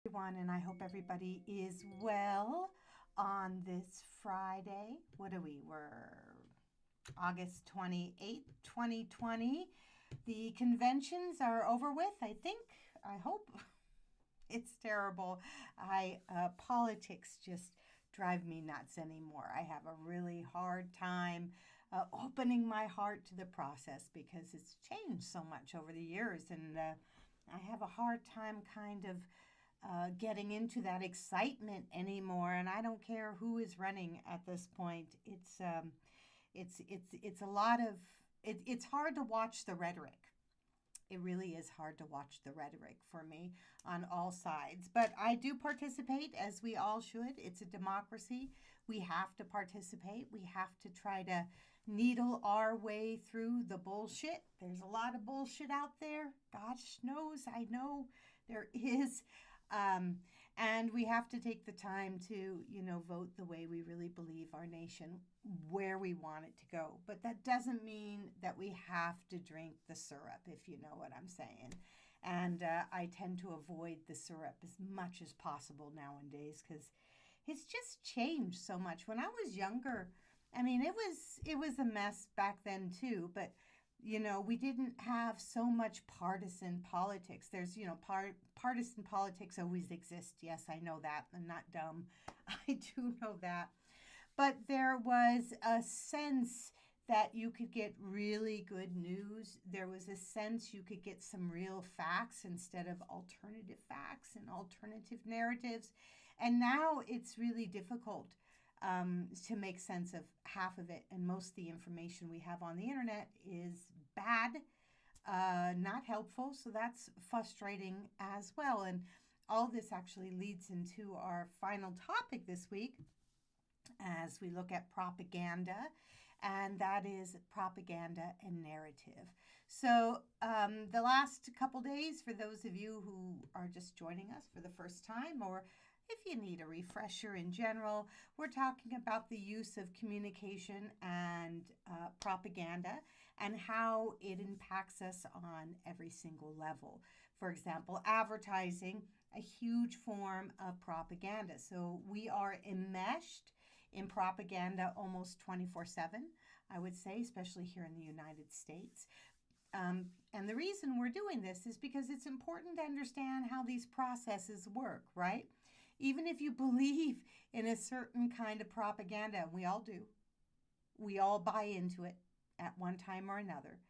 Everyone, and I hope everybody is well on this Friday. What are we? We're August 28th, 2020. The conventions are over with, I think. I hope. It's terrible. I Politics just drive me nuts anymore. I have a really hard time opening my heart to the process because it's changed so much over the years, and I have a hard time kind of getting into that excitement anymore. And I don't care who is running at this point. It's a lot of it's hard to watch the rhetoric. It really is hard to watch the rhetoric for me on all sides. But I do participate, as we all should. It's a democracy. We have to participate. We have to try to needle our way through the bullshit. There's a lot of bullshit out there. Gosh knows, I know there is. Um, and we have to take the time to, vote the way we really believe our nation, where we want it to go. But that doesn't mean that we have to drink the syrup, if you know what I'm saying. And I tend to avoid the syrup as much as possible nowadays because it's just changed so much. When I was younger, I mean, it was a mess back then too, but we didn't have so much partisan politics. There's, partisan politics always exist. Yes, I know that. I'm not dumb. I do know that. But there was a sense that you could get really good news. There was a sense you could get some real facts instead of alternative facts and alternative narratives. And now it's really difficult to make sense of half of it. And most of the information we have on the internet is bad, not helpful. So that's frustrating as well. And all this actually leads into our final topic this week as we look at propaganda, and that is propaganda and narrative. So, the last couple days, for those of you who are just joining us for the first time, or if you need a refresher in general, we're talking about the use of communication and propaganda and how it impacts us on every single level. For example, advertising, a huge form of propaganda. So we are enmeshed in propaganda almost 24/7, I would say, especially here in the United States. And the reason we're doing this is because it's important to understand how these processes work, right? Even if you believe in a certain kind of propaganda, and we all do, we all buy into it at one time or another.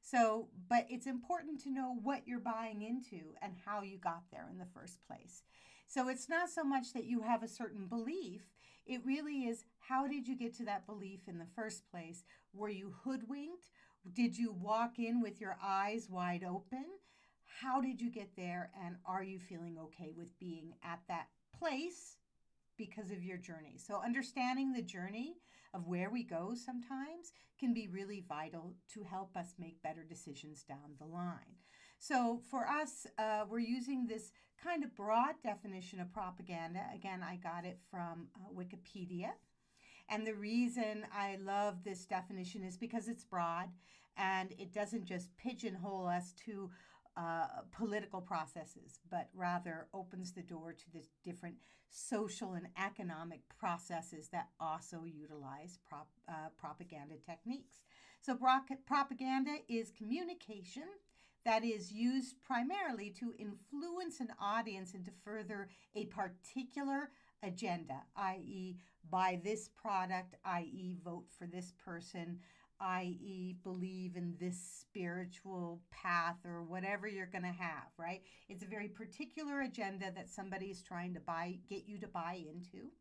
So, but it's important to know what you're buying into and how you got there in the first place. So it's not so much that you have a certain belief, it really is how did you get to that belief in the first place? Were you hoodwinked? Did you walk in with your eyes wide open? How did you get there? And are you feeling okay with being at that place because of your journey? So understanding the journey of where we go sometimes can be really vital to help us make better decisions down the line. So for us, we're using this kind of broad definition of propaganda. Again, I got it from Wikipedia. And the reason I love this definition is because it's broad and it doesn't just pigeonhole us to political processes, but rather opens the door to the different social and economic processes that also utilize propaganda techniques. So, propaganda is communication that is used primarily to influence an audience and to further a particular agenda, i.e., buy this product, i.e., vote for this person, i.e., believe in this spiritual path or whatever you're going to have, right? It's a very particular agenda that somebody is trying to get you to buy into.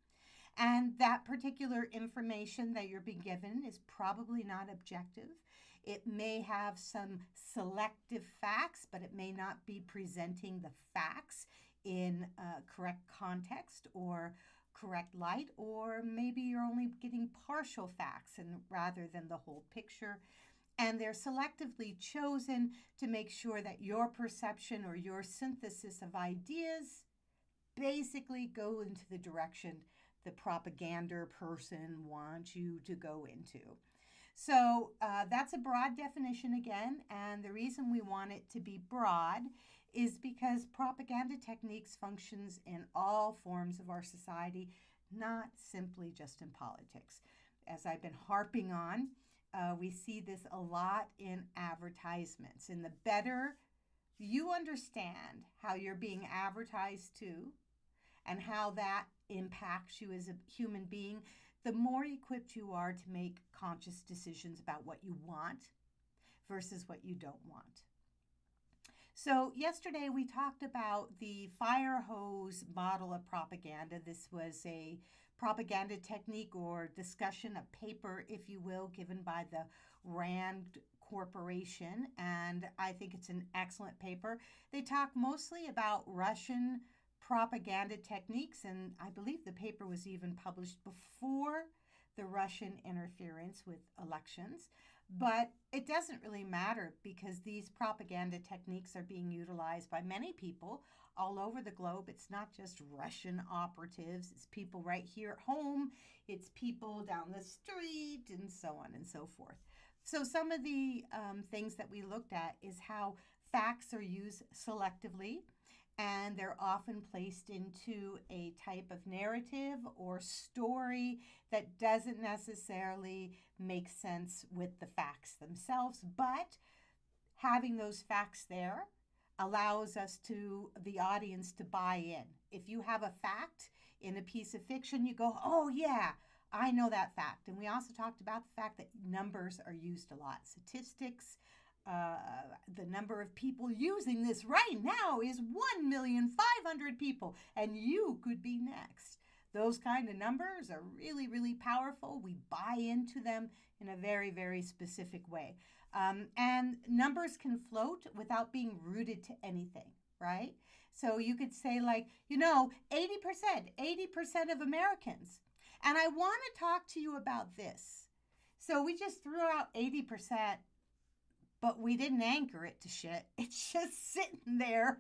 And that particular information that you're being given is probably not objective. It may have some selective facts, but it may not be presenting the facts in correct context or correct light, or maybe you're only getting partial facts and rather than the whole picture. And they're selectively chosen to make sure that your perception or your synthesis of ideas basically go into the direction the propaganda person wants you to go into. So that's a broad definition again, and the reason we want it to be broad is because propaganda techniques functions in all forms of our society, not simply just in politics. As I've been harping on, we see this a lot in advertisements. And the better you understand how you're being advertised to and how that impacts you as a human being, the more equipped you are to make conscious decisions about what you want versus what you don't want. So, yesterday we talked about the fire hose model of propaganda. This was a propaganda technique or discussion, a paper, if you will, given by the RAND Corporation, and I think it's an excellent paper. They talk mostly about Russian propaganda techniques, and I believe the paper was even published before the Russian interference with elections. But it doesn't really matter because these propaganda techniques are being utilized by many people all over the globe. It's not just Russian operatives, it's people right here at home, it's people down the street, and so on and so forth. So, some of the things that we looked at is how facts are used selectively, and they're often placed into a type of narrative or story that doesn't necessarily make sense with the facts themselves, but having those facts there allows us to the audience to buy in. If you have a fact in a piece of fiction, you go, oh yeah, I know that fact. And we also talked about the fact that numbers are used a lot. Statistics, the number of people using this right now is 1,500,000 people, and you could be next. Those kind of numbers are really, really powerful. We buy into them in a very, very specific way. And numbers can float without being rooted to anything, right? So you could say, like, 80% of Americans. And I want to talk to you about this. So we just threw out 80%, but we didn't anchor it to shit. It's just sitting there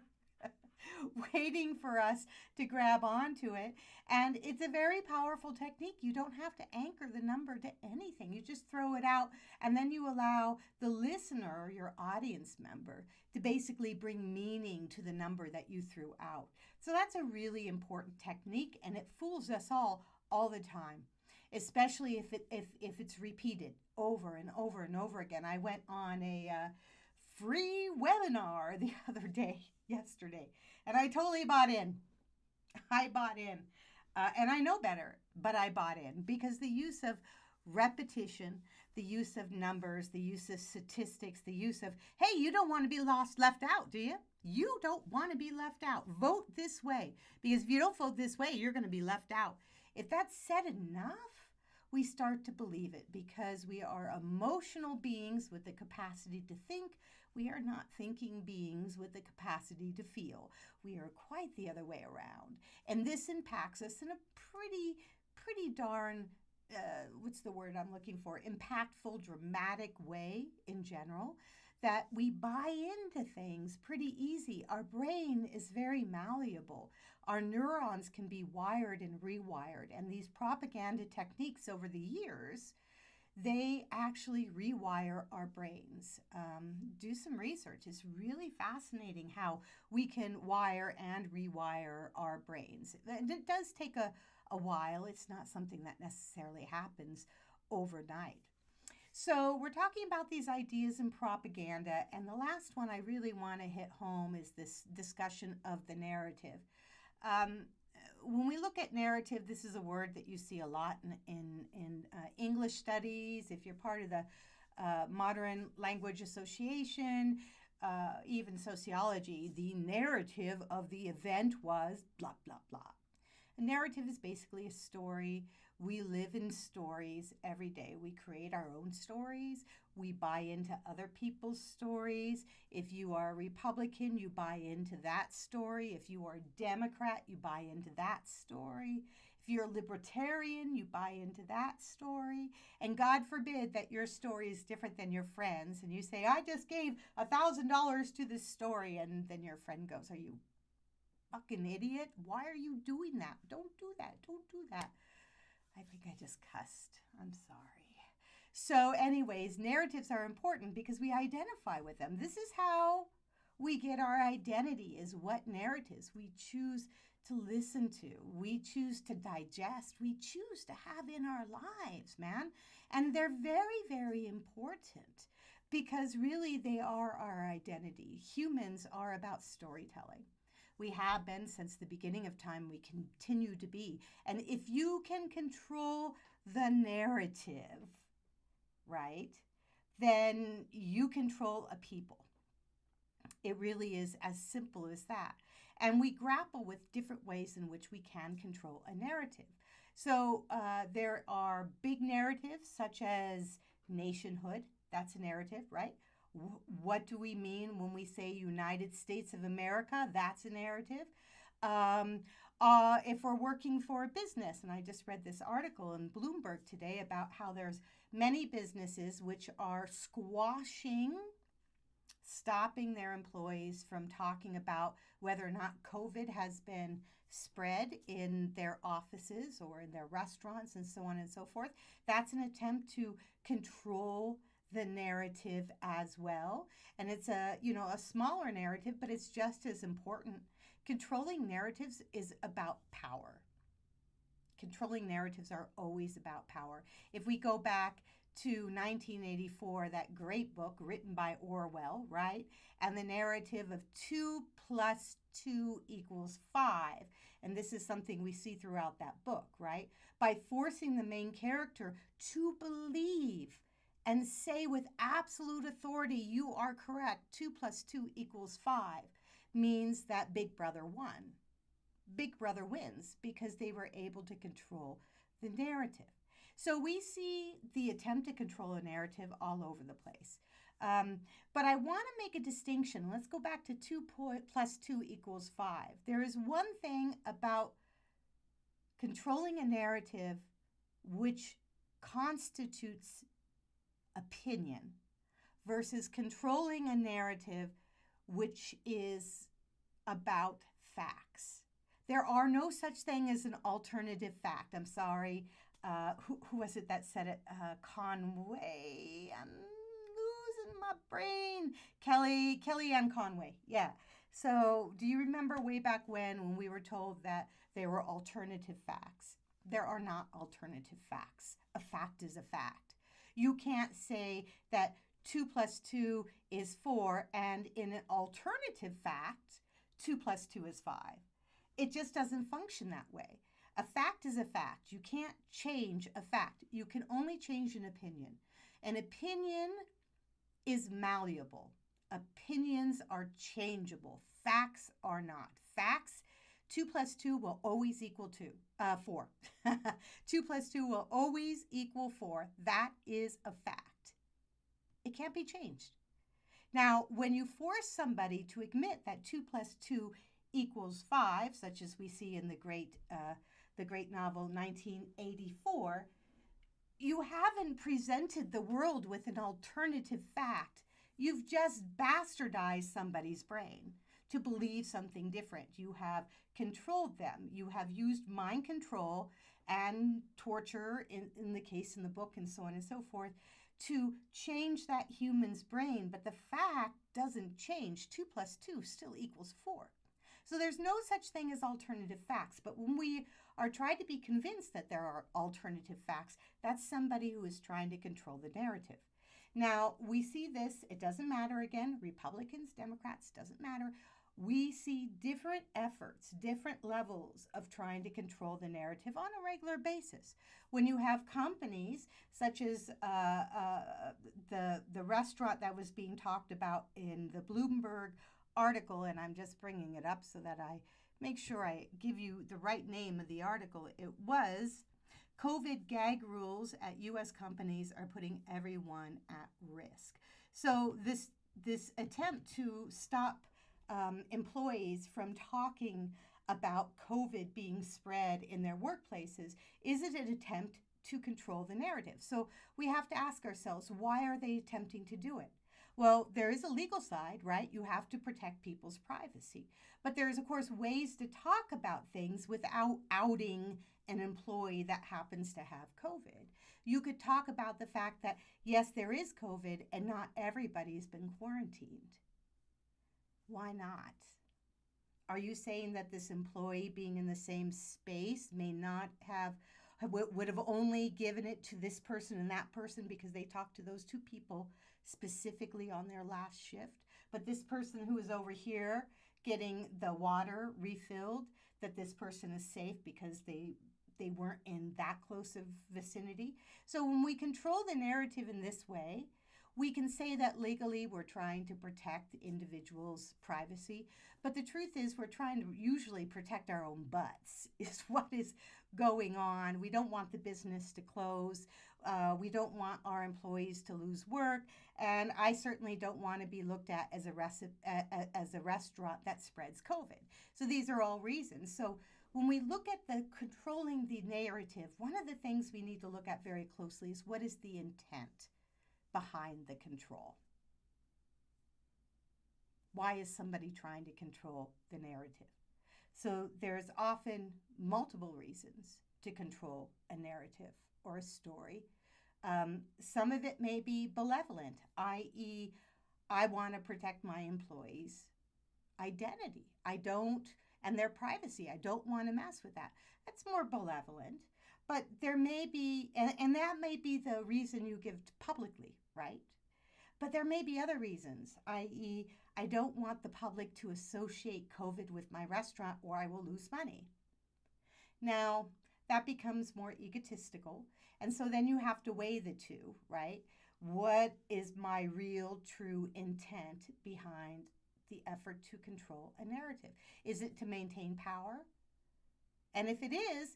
waiting for us to grab onto it. And it's a very powerful technique. You don't have to anchor the number to anything. You just throw it out, and then you allow the listener or your audience member to basically bring meaning to the number that you threw out. So that's a really important technique, and it fools us all the time, especially if it's repeated over and over and over again. I went on a free webinar the other day, yesterday, and I totally bought in. I bought in. And I know better, but I bought in because the use of repetition, the use of numbers, the use of statistics, the use of, hey, you don't want to be left out, do you? You don't want to be left out. Vote this way, because if you don't vote this way, you're going to be left out. If that's said enough, we start to believe it because we are emotional beings with the capacity to think. We are not thinking beings with the capacity to feel. We are quite the other way around. And this impacts us in a pretty darn, what's the word I'm looking for? Impactful, dramatic way in general, that we buy into things pretty easy. Our brain is very malleable. Our neurons can be wired and rewired. And these propaganda techniques over the years, they actually rewire our brains. Do some research. It's really fascinating how we can wire and rewire our brains. And it does take a while. It's not something that necessarily happens overnight. So we're talking about these ideas in propaganda, and the last one I really want to hit home is this discussion of the narrative. When we look at narrative, this is a word that you see a lot in English studies. If you're part of the Modern Language Association, even sociology, the narrative of the event was blah, blah, blah. A narrative is basically a story. We live in stories every day. We create our own stories. We buy into other people's stories. If you are a Republican, you buy into that story. If you are a Democrat, you buy into that story. If you're a libertarian, you buy into that story. And God forbid that your story is different than your friends. And you say, I just gave $1,000 to this story. And then your friend goes, are you fucking idiot? Why are you doing that? Don't do that. Don't do that. I think I just cussed. I'm sorry. So anyways, narratives are important because we identify with them. This is how We get our identity is what narratives we choose to listen to, we choose to digest, we choose to have in our lives, man. And they're very, very important because really they are our identity. Humans are about storytelling. We have been since the beginning of time, we continue to be. And if you can control the narrative, right, then you control a people. It really is as simple as that. And we grapple with different ways in which we can control a narrative. So there are big narratives such as nationhood. That's a narrative, right? What do we mean when we say United States of America? That's a narrative. Um, if we're working for a business, and I just read this article in Bloomberg today about how there's many businesses which are stopping their employees from talking about whether or not COVID has been spread in their offices or in their restaurants and so on and so forth. That's an attempt to control the narrative as well. And it's a smaller narrative, but it's just as important. Controlling narratives is about power. Controlling narratives are always about power. If we go back to 1984, that great book written by Orwell, right? And the narrative of 2 plus 2 equals 5. And this is something we see throughout that book, right? By forcing the main character to believe and say with absolute authority, you are correct, 2 plus 2 equals 5, means that Big Brother won. Big Brother wins because they were able to control the narrative. So we see the attempt to control a narrative all over the place. But I want to make a distinction. Let's go back to 2 plus 2 equals 5. There is one thing about controlling a narrative which constitutes opinion versus controlling a narrative which is about facts. There are no such thing as an alternative fact. I'm sorry. Who was it that said it? Conway. I'm losing my brain. Kellyanne Conway. Yeah. So do you remember way back when we were told that there were alternative facts? There are not alternative facts. A fact is a fact. You can't say that 2 plus 2 is 4 and in an alternative fact, 2 plus 2 is 5. It just doesn't function that way. A fact is a fact. You can't change a fact. You can only change an opinion. An opinion is malleable. Opinions are changeable. Facts are not. Facts, 2 plus 2 will always equal 4. 2 plus 2 will always equal 4. That is a fact. It can't be changed. Now, when you force somebody to admit that 2 plus 2 equals 5, such as we see in the great novel 1984, you haven't presented the world with an alternative fact. You've just bastardized somebody's brain to believe something different. You have controlled them. You have used mind control and torture, in the case in the book and so on and so forth, to change that human's brain. But the fact doesn't change. 2 plus 2 still equals 4. So there's no such thing as alternative facts. But when we are trying to be convinced that there are alternative facts, that's somebody who is trying to control the narrative. Now, we see this, it doesn't matter again, Republicans, Democrats, doesn't matter. We see different efforts, different levels of trying to control the narrative on a regular basis. When you have companies such as the restaurant that was being talked about in the Bloomberg article, and I'm just bringing it up so that I make sure I give you the right name of the article. It was COVID gag rules at U.S. companies are putting everyone at risk. So this attempt to stop employees from talking about COVID being spread in their workplaces, is it an attempt to control the narrative? So we have to ask ourselves, why are they attempting to do it? Well, there is a legal side, right? You have to protect people's privacy. But there's, of course, ways to talk about things without outing an employee that happens to have COVID. You could talk about the fact that, yes, there is COVID and not everybody's been quarantined. Why not? Are you saying that this employee being in the same space may not would have only given it to this person and that person because they talked to those two people specifically on their last shift? But this person who is over here getting the water refilled, that this person is safe because they weren't in that close of vicinity. So when we control the narrative in this way, we can say that legally we're trying to protect individuals' privacy, but the truth is we're trying to usually protect our own butts, is what is going on. We don't want the business to close. We don't want our employees to lose work. And I certainly don't want to be looked at as a restaurant that spreads COVID. So these are all reasons. So when we look at the controlling the narrative, one of the things we need to look at very closely is what is the intent behind the control? Why is somebody trying to control the narrative? So there's often multiple reasons to control a narrative or a story. Some of it may be malevolent, i.e., I want to protect my employees' identity. And their privacy. I don't want to mess with that. That's more malevolent. But there may be, and that may be the reason you give publicly, right? But there may be other reasons, i.e., I don't want the public to associate COVID with my restaurant or I will lose money. Now, that becomes more egotistical. And so then you have to weigh the two, right? What is my real, true intent behind the effort to control a narrative? Is it to maintain power? And if it is,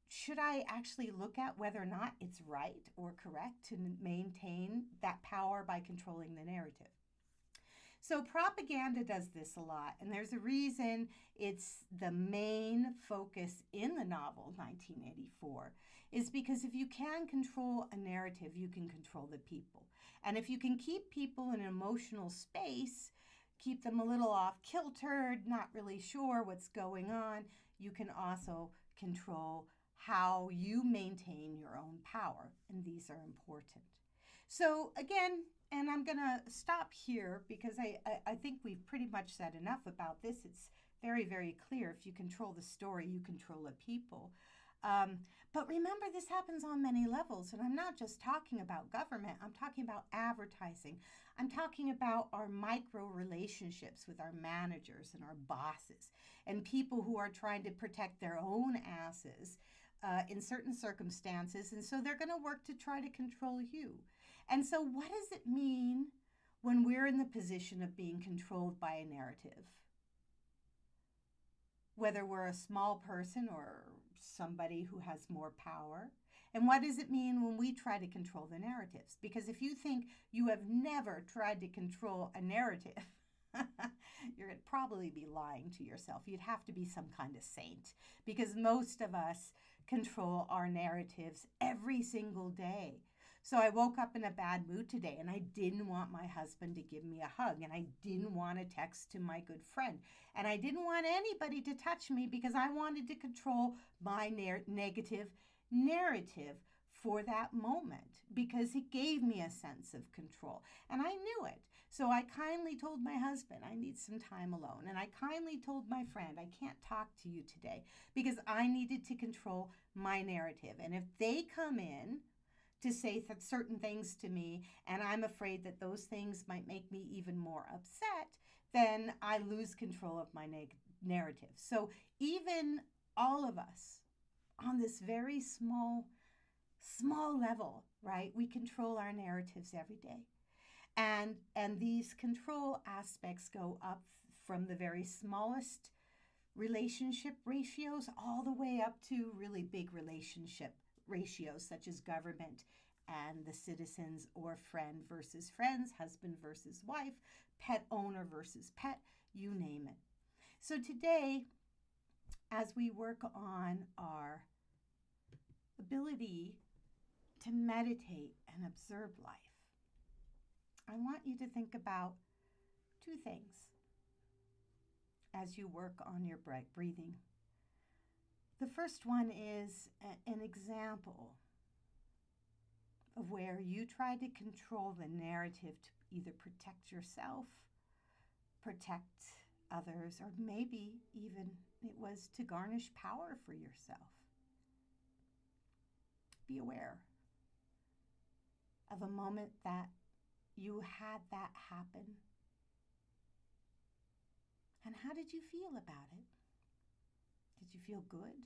should I actually look at whether or not it's right or correct to maintain that power by controlling the narrative? So propaganda does this a lot, and there's a reason it's the main focus in the novel 1984, is because if you can control a narrative, you can control the people. And if you can keep people in an emotional space, keep them a little off kiltered, not really sure what's going on, you can also control how you maintain your own power. And these are important. So again, and I'm going to stop here because I think we've pretty much said enough about this. It's very, very clear. If you control the story, you control the people. But remember, this happens on many levels. And I'm not just talking about government. I'm talking about advertising. I'm talking about our micro relationships with our managers and our bosses and people who are trying to protect their own asses in certain circumstances. And so they're going to work to try to control you. And so what does it mean when we're in the position of being controlled by a narrative? Whether we're a small person or somebody who has more power. And what does it mean when we try to control the narratives? Because if you think you have never tried to control a narrative, you're going to probably be lying to yourself. You'd have to be some kind of saint, because most of us control our narratives every single day. So I woke up in a bad mood today and I didn't want my husband to give me a hug, and I didn't want to text to my good friend, and I didn't want anybody to touch me because I wanted to control my negative narrative for that moment because it gave me a sense of control, and I knew it. So I kindly told my husband I need some time alone, and I kindly told my friend I can't talk to you today because I needed to control my narrative. And if they come in to say certain things to me, and I'm afraid that those things might make me even more upset, then I lose control of my narrative. So even all of us on this very small level, right? We control our narratives every day. And these control aspects go up from the very smallest relationship ratios all the way up to really big relationship ratios, such as government and the citizens, or friend versus friends, husband versus wife, pet owner versus pet, you name it. So today, as we work on our ability to meditate and observe life, I want you to think about two things as you work on your breathing. The first one is an example of where you try to control the narrative to either protect yourself protect others, or maybe even it was to garnish power for yourself. Be aware of a moment that you had that happen. And how did you feel about it? Did you feel good?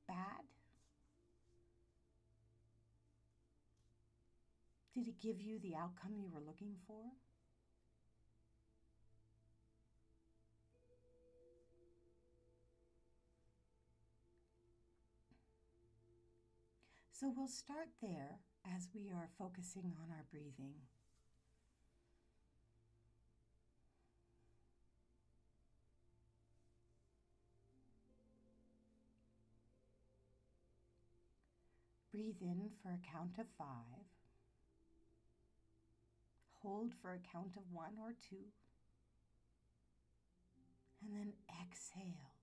Bad? Did it give you the outcome you were looking for? So we'll start there as we are focusing on our breathing. Breathe in for a count of 5. Hold for a count of 1 or 2. And then exhale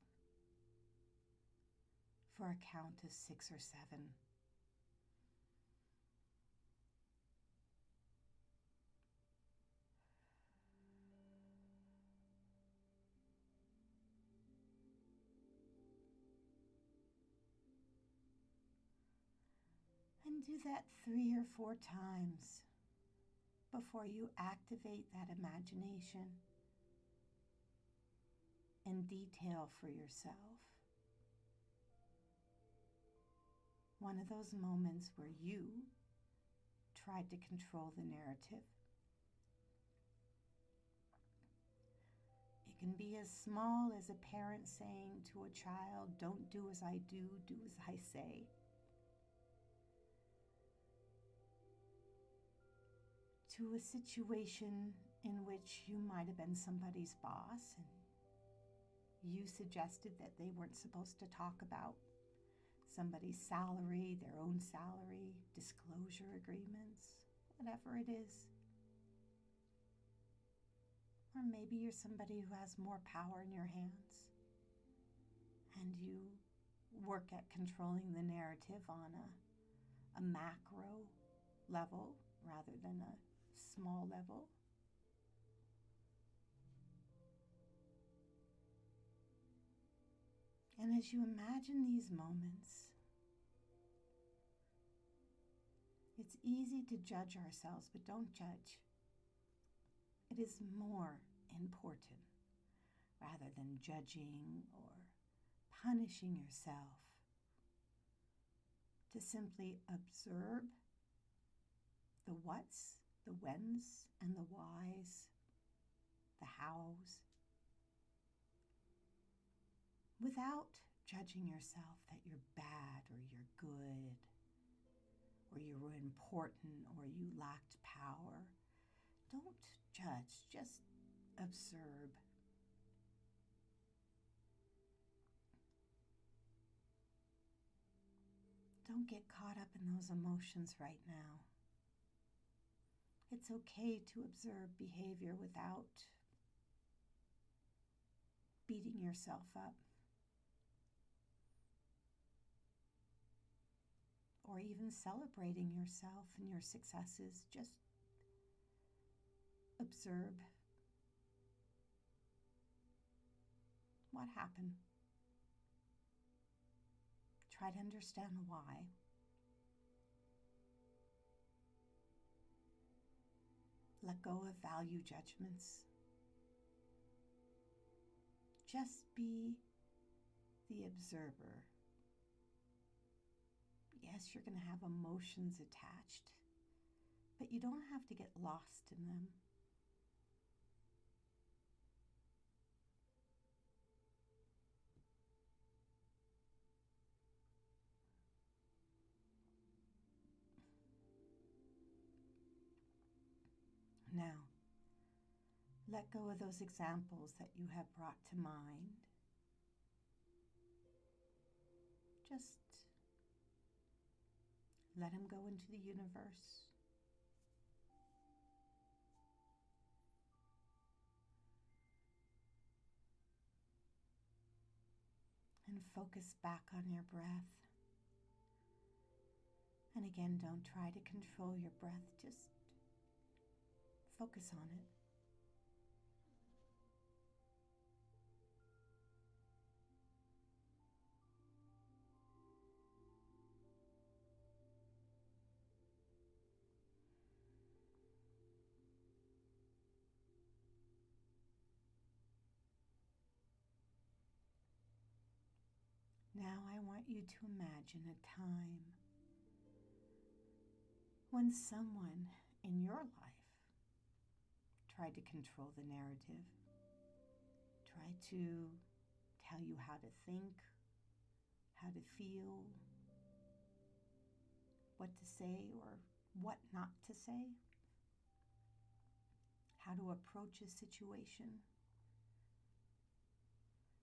for a count of 6 or 7. And do that 3 or 4 times before you activate that imagination in detail for yourself. One of those moments where you tried to control the narrative. It can be as small as a parent saying to a child, "Don't do as I do, do as I say." To a situation in which you might have been somebody's boss and you suggested that they weren't supposed to talk about somebody's salary, their own salary, disclosure agreements, whatever it is. Or maybe you're somebody who has more power in your hands and you work at controlling the narrative on a macro level rather than a small level. And as you imagine these moments, it's easy to judge ourselves, but don't judge. It is more important, rather than judging or punishing yourself, to simply observe the whats, the whens, and the whys, the hows, without judging yourself that you're bad or you're good or you were important or you lacked power. Don't judge, just observe. Don't get caught up in those emotions right now. It's okay to observe behavior without beating yourself up or even celebrating yourself and your successes. Just observe what happened. Try to understand why. Let go of value judgments. Just be the observer. Yes, you're going to have emotions attached, but you don't have to get lost in them. Now, let go of those examples that you have brought to mind. Just let them go into the universe. And focus back on your breath. And again, don't try to control your breath, just focus on it. Now I want you to imagine a time when someone in your life tried to control the narrative, tried to tell you how to think, how to feel, what to say or what not to say, how to approach a situation.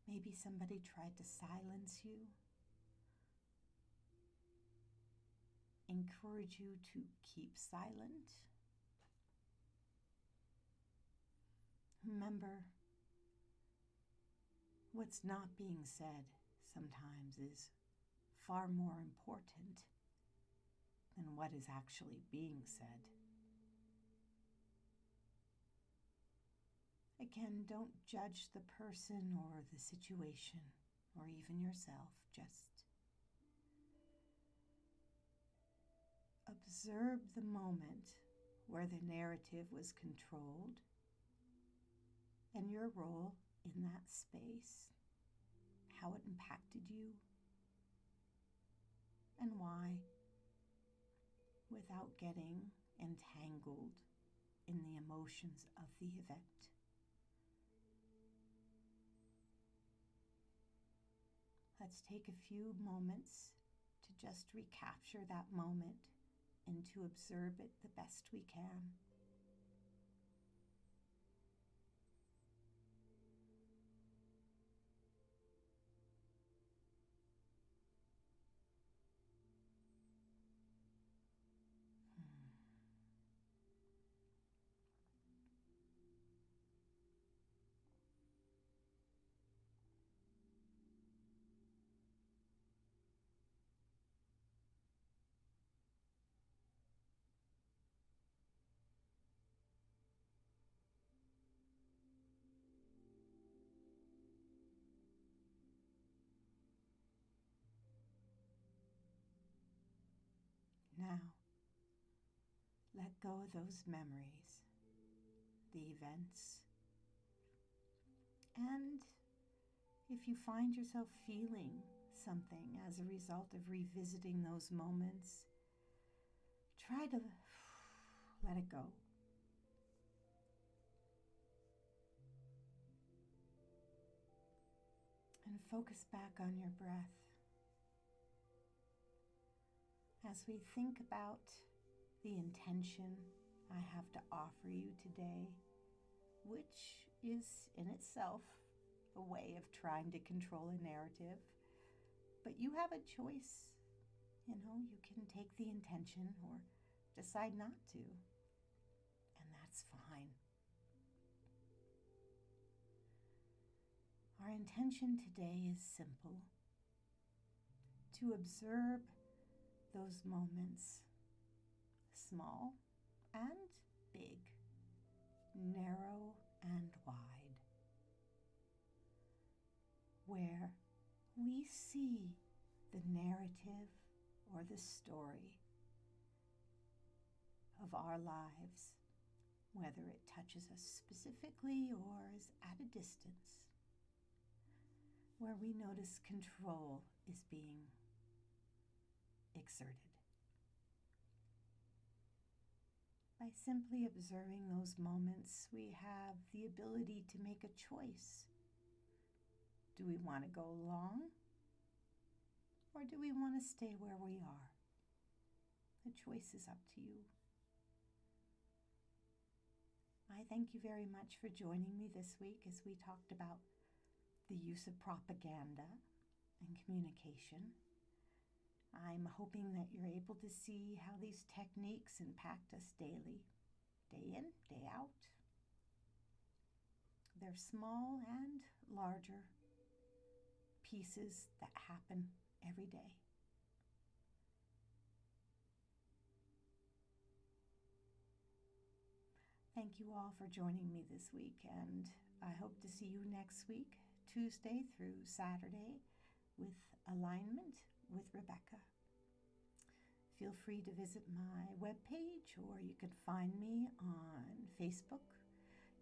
Maybe somebody tried to silence you, encourage you to keep silent. Remember, what's not being said sometimes is far more important than what is actually being said. Again, don't judge the person or the situation or even yourself. Just observe the moment where the narrative was controlled and your role in that space, how it impacted you, and why, without getting entangled in the emotions of the event. Let's take a few moments to just recapture that moment and to observe it the best we can. Now, let go of those memories, the events, and if you find yourself feeling something as a result of revisiting those moments, try to let it go. And focus back on your breath. As we think about the intention I have to offer you today, which is in itself a way of trying to control a narrative, but you have a choice. You can take the intention or decide not to, and that's fine. Our intention today is simple: to observe those moments, small and big, narrow and wide, where we see the narrative or the story of our lives, whether it touches us specifically or is at a distance, where we notice control is being exerted. By simply observing those moments, we have the ability to make a choice. Do we want to go along, or do we want to stay where we are? The choice is up to you. I thank you very much for joining me this week as we talked about the use of propaganda and communication. I'm hoping that you're able to see how these techniques impact us daily, day in, day out. They're small and larger pieces that happen every day. Thank you all for joining me this week, and I hope to see you next week, Tuesday through Saturday, with Alignment with Rebecca. Feel free to visit my webpage, or you can find me on Facebook,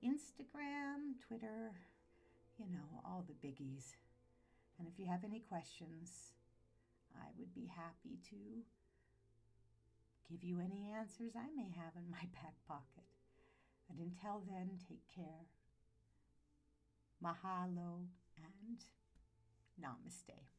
Instagram, Twitter, all the biggies. And if you have any questions, I would be happy to give you any answers I may have in my back pocket. And until then, take care. Mahalo and namaste.